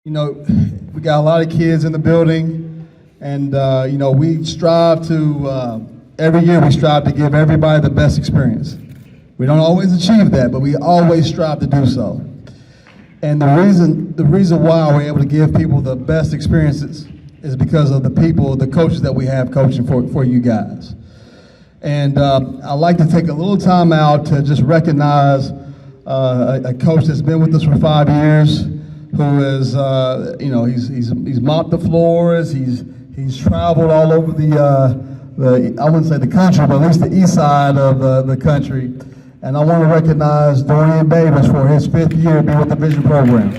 You know, we got a lot of kids in the building, and you know, we strive to, every year we strive to give everybody the best experience. We don't always achieve that, but we always strive to do so. And the reason why we're able to give people the best experiences is because of the people, the coaches that we have coaching for you guys. And I'd like to take a little time out to just recognize a coach that's been with us for 5 years, who is, you know, he's mopped the floors, he's traveled all over I wouldn't say the country, but at least the east side of the country. And I want to recognize Dorian Davis for his 5th year being with the Vision program.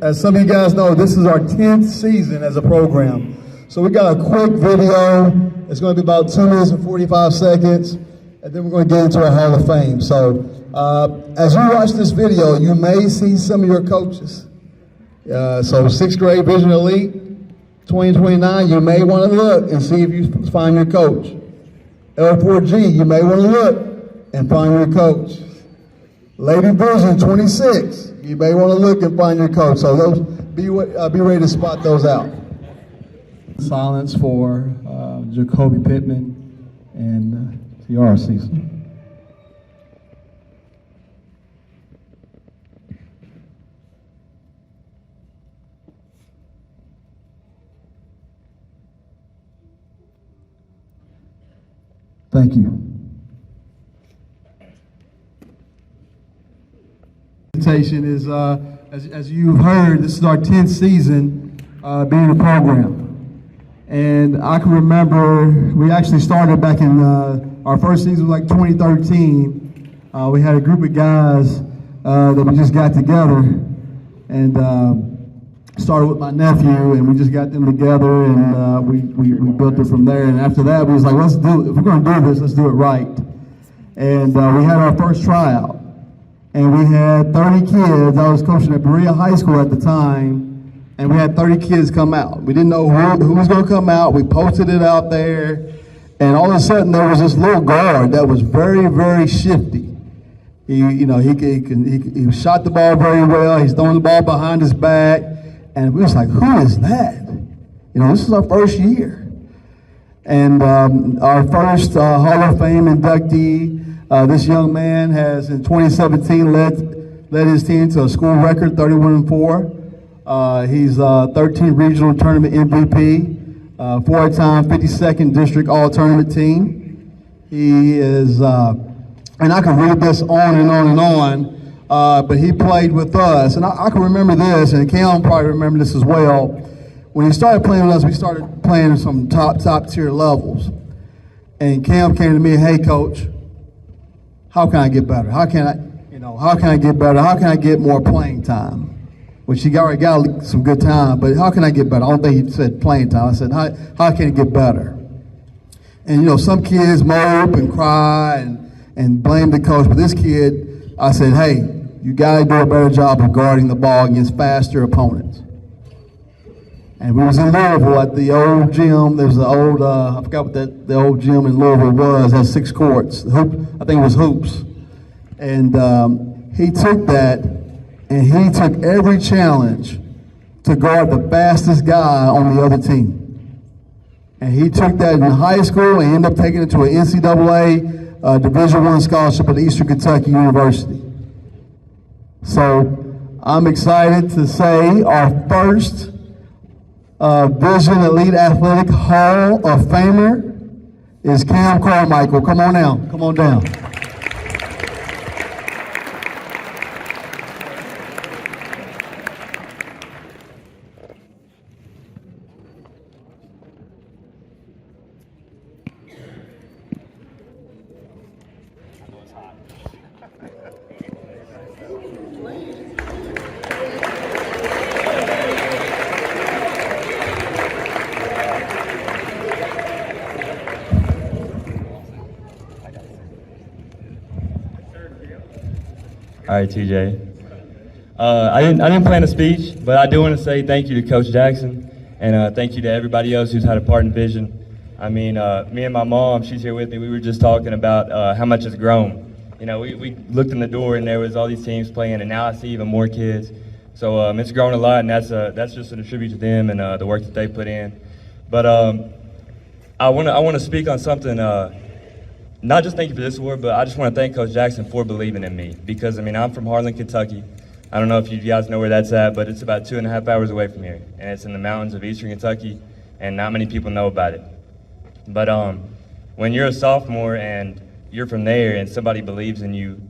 As some of you guys know, this is our 10th season as a program. So we got a quick video. It's going to be about 2 minutes and 45 seconds, and then we're going to get into our Hall of Fame. So as you watch this video, you may see some of your coaches. So 6th grade Vision Elite 2029, you may want to look and see if you find your coach. L4G, you may want to look and find your coach. Lady Vision 26, you may want to look and find your coach. So those, be ready to spot those out. Silence for Jacoby Pittman and Tiara Cecil. Thank you. Presentation is, as you've heard, this is our 10th season being a program. And I can remember we actually started back in our first season was like 2013. We had a group of guys that we just got together and started with my nephew, and we just got them together, and we built it from there. And after that, we was like, let's do it. If we're going to do this, let's do it right. And we had our first tryout. And we had 30 kids. I was coaching at Berea High School at the time, and we had 30 kids come out. We didn't know who was going to come out. We posted it out there, and all of a sudden there was this little guard that was very, very shifty. He shot the ball very well. He's throwing the ball behind his back, and we was like, who is that? You know, this is our first year. And our first Hall of Fame inductee, this young man has, in 2017, led his team to a school record, 31-4. He's 13th regional tournament MVP, 4-time 52nd district all-tournament team. He is, and I can read this on and on and on, but he played with us. And I can remember this, and Cam probably remember this as well. When he started playing with us, we started playing some top tier levels. And Cam came to me, hey, Coach, how can I get better? How can I get better? How can I get more playing time? Which he already got some good time, but how can I get better? I don't think he said playing time. I said, how can it get better? And you know, some kids mope and cry and blame the coach, but this kid, I said, hey, you gotta do a better job of guarding the ball against faster opponents. And we was in Louisville at the old gym. There's the old, I forgot what the old gym in Louisville was. It had 6 courts. I think it was hoops. And he took that, and he took every challenge to guard the fastest guy on the other team. And he took that in high school and ended up taking it to an NCAA Division I scholarship at Eastern Kentucky University. So I'm excited to say our first Vision Elite Athletic Hall of Famer is Cam Carmichael. Come on down. Come on down. All right, TJ. I didn't plan a speech, but I do want to say thank you to Coach Jackson, and thank you to everybody else who's had a part in Vision. I mean, me and my mom, she's here with me. We were just talking about how much it's grown. You know, we looked in the door and there was all these teams playing, and now I see even more kids. So it's grown a lot, and that's just a tribute to them and the work that they put in. But I want to speak on something. Not just thank you for this award, but I just want to thank Coach Jackson for believing in me, because I mean, I'm from Harlan, Kentucky. I don't know if you guys know where that's at, but it's about 2.5 hours away from here, and it's in the mountains of eastern Kentucky, and not many people know about it. But when you're a sophomore and you're from there and somebody believes in you,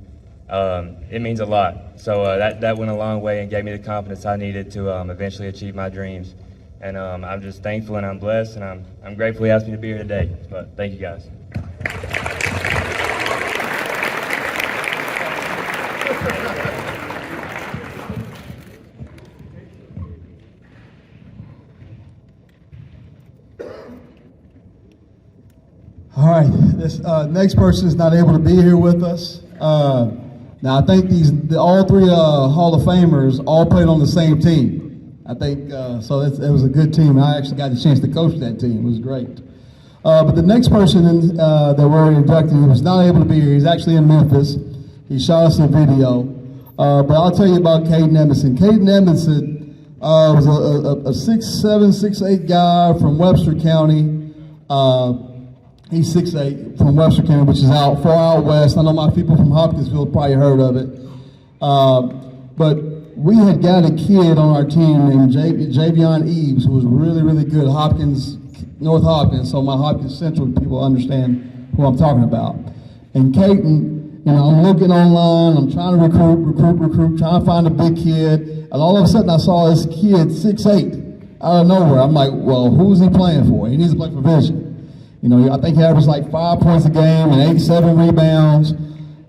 it means a lot. So that went a long way and gave me the confidence I needed to eventually achieve my dreams. And I'm just thankful and I'm blessed, and I'm grateful he asked me to be here today. But thank you guys. All right, this next person is not able to be here with us. Now, I think all three Hall of Famers all played on the same team. I think, so it was a good team. I actually got the chance to coach that team. It was great. But the next person that we're inducting, he was not able to be here. He's actually in Memphis. He shot us a video. But I'll tell you about Caden Edmondson. Caden Edmondson was a 6'7", 6'8" guy from Webster County. He's 6'8" from Webster County, which is far out west. I know my people from Hopkinsville probably heard of it. But we had got a kid on our team named Javion Eves, who was really, really good. North Hopkins, so my Hopkins Central people understand who I'm talking about. And Caden, I'm looking online, I'm trying to recruit, trying to find a big kid, and all of a sudden I saw this kid, 6'8", out of nowhere. I'm like, well, who's he playing for? He needs to play for Vision. I think he averaged like 5 points a game and 7 rebounds.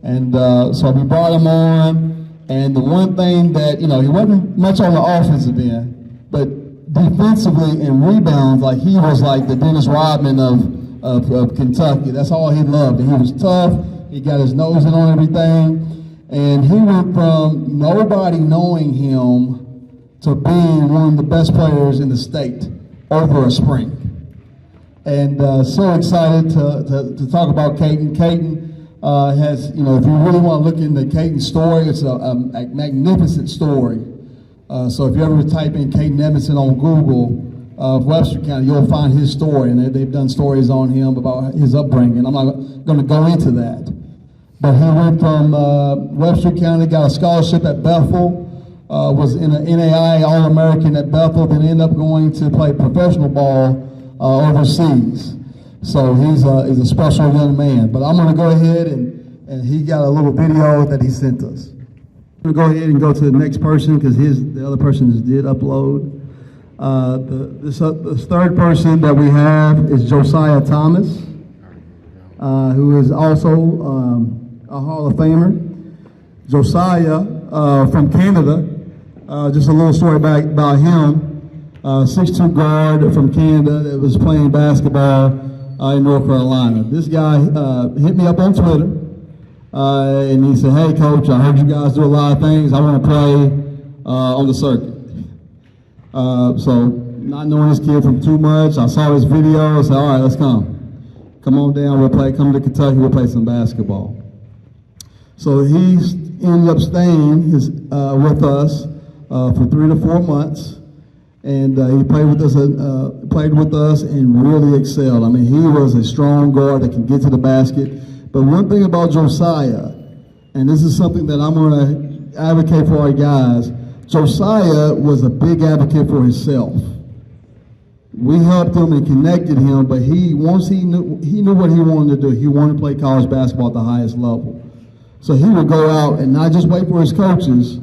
And so we brought him on. And the one thing that, he wasn't much on the offensive end, but defensively in rebounds, like he was like the Dennis Rodman of Kentucky. That's all he loved. And he was tough. He got his nose in on everything. And he went from nobody knowing him to being one of the best players in the state over a spring. And so excited to talk about Caden. Caden has, if you really want to look into Caden's story, it's a magnificent story. So if you ever type in Caden Edmondson on Google of Webster County, you'll find his story, and they've done stories on him about his upbringing. I'm not going to go into that. But he went from Webster County, got a scholarship at Bethel, was in an NAIA All-American at Bethel, then ended up going to play professional ball overseas. So he's a special young man. But I'm going to go ahead and he got a little video that he sent us. I'm going to go ahead and go to the next person because the other person did upload. This third person that we have is Josiah Thomas, who is also a Hall of Famer. Josiah from Canada. Just a little story about him. 6'2" guard from Canada that was playing basketball in North Carolina. This guy hit me up on Twitter, and he said, "Hey, Coach, I heard you guys do a lot of things. I want to play on the circuit." So, not knowing this kid from too much, I saw his video. I said, "All right, let's come. Come on down. Come to Kentucky. We'll play some basketball." So he ended up staying with us for 3 to 4 months. And he played with us and really excelled. I mean, he was a strong guard that can get to the basket. But one thing about Josiah, and this is something that I'm going to advocate for our guys, Josiah was a big advocate for himself. We helped him and connected him, but once he knew what he wanted to do. He wanted to play college basketball at the highest level. So he would go out and not just wait for his coaches.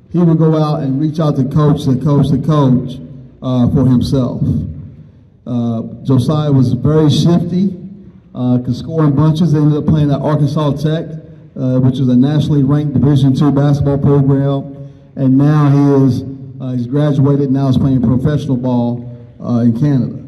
He would go out and reach out to coach for himself. Josiah was very shifty, could score in bunches. They ended up playing at Arkansas Tech, which is a nationally ranked Division II basketball program. And now he's graduated, now he's playing professional ball in Canada.